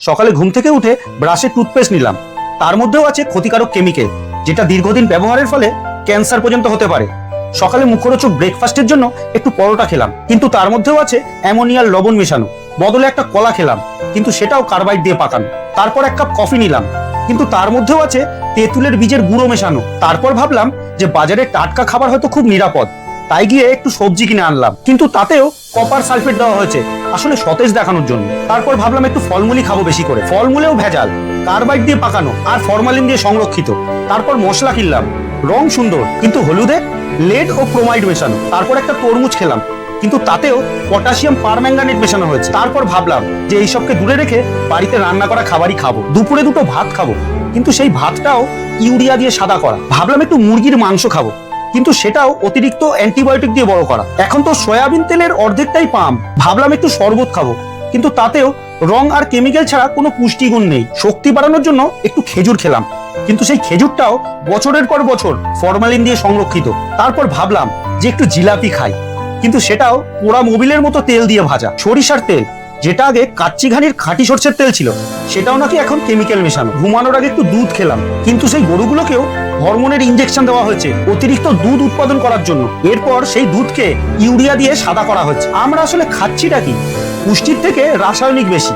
সকালে ঘুম থেকে উঠে ব্রাশের টুথপেস্ট নিলাম, তার মধ্যেও আছে ক্ষতিকারক কেমিক্যাল, যেটা দীর্ঘদিন ব্যবহারের ফলে ক্যান্সার পর্যন্ত হতে পারে। সকালে মুখরোচক ব্রেকফাস্টের জন্য একটু পরোটা খেলাম, কিন্তু তার মধ্যেও আছে অ্যামোনিয়ার লবণ মেশানো। বদলে একটা কলা খেলাম, কিন্তু সেটাও কার্বাইড দিয়ে পাকানো। তারপর এক কাপ কফি নিলাম, কিন্তু তার মধ্যেও আছে তেঁতুলের বীজের গুঁড়ো মেশানো। তারপর ভাবলাম যে বাজারে টাটকা খাবার হয়তো খুব নিরাপদ, তাই গিয়ে একটু সবজি কিনে আনলাম, কিন্তু তাতেও কপার সালফেট দেওয়া হয়েছে, আসলে সতেজ দেখানোর জন্য। তারপর ভাবলাম একটু ফলমূলই খাবো বেশি করে, ফলমূলেও ভেজাল, কার্বাইড দিয়ে পাকানো আর ফরমালিন দিয়ে সংরক্ষিত। তারপর মশলা কিনলাম, রং সুন্দর কিন্তু হলুদে লেড ও ক্রোমাইড মেশানো। তারপর একটা তরমুজ খেলাম, কিন্তু তাতেও পটাশিয়াম পারম্যাঙ্গানেট মেশানো হয়েছে। তারপর ভাবলাম যে এইসবকে দূরে রেখে বাড়িতে রান্না করা খাবারই খাবো। দুপুরে দুটো ভাত খাবো, কিন্তু সেই ভাতটাও ইউরিয়া দিয়ে সাদা করা। ভাবলাম একটু মুরগির মাংস খাবো, কিন্তু সেটাও অতিরিক্ত অ্যান্টিবায়োটিক দিয়ে বড় করা। এখন তো সয়াবিন তেলের অর্ধেকটাই পাম। ভাবলাম একটু শরবত খাবো, কিন্তু তাতেও রং আর কেমিক্যাল ছাড়া কোনো পুষ্টিগুণ নেই। শক্তি বাড়ানোর জন্য একটু খেজুর খেলাম, কিন্তু সেই খেজুরটাও বছরের পর বছর ফরমালিন দিয়ে সংরক্ষিত। তারপর ভাবলাম যে একটু জিলাপি খাই, কিন্তু সেটাও পোড়া মোবিলের মতো তেল দিয়ে ভাজা। সরিষার তেল, যেটা আগে কাচ্চিঘানির খাঁটি সরষের তেল ছিল, সেটাও নাকি এখন কেমিক্যাল মেশানো। ঘুমানোর আগে একটু দুধ খেলাম, কিন্তু সেই গরুগুলোকেও হরমোনের ইনজেকশন দেওয়া হয়েছে অতিরিক্ত দুধ উৎপাদন করার জন্য। এরপর সেই দুধকে ইউরিয়া দিয়ে সাদা করা হচ্ছে। আমরা আসলে খাচ্ছিটা কি? পুষ্টির থেকে রাসায়নিক বেশি।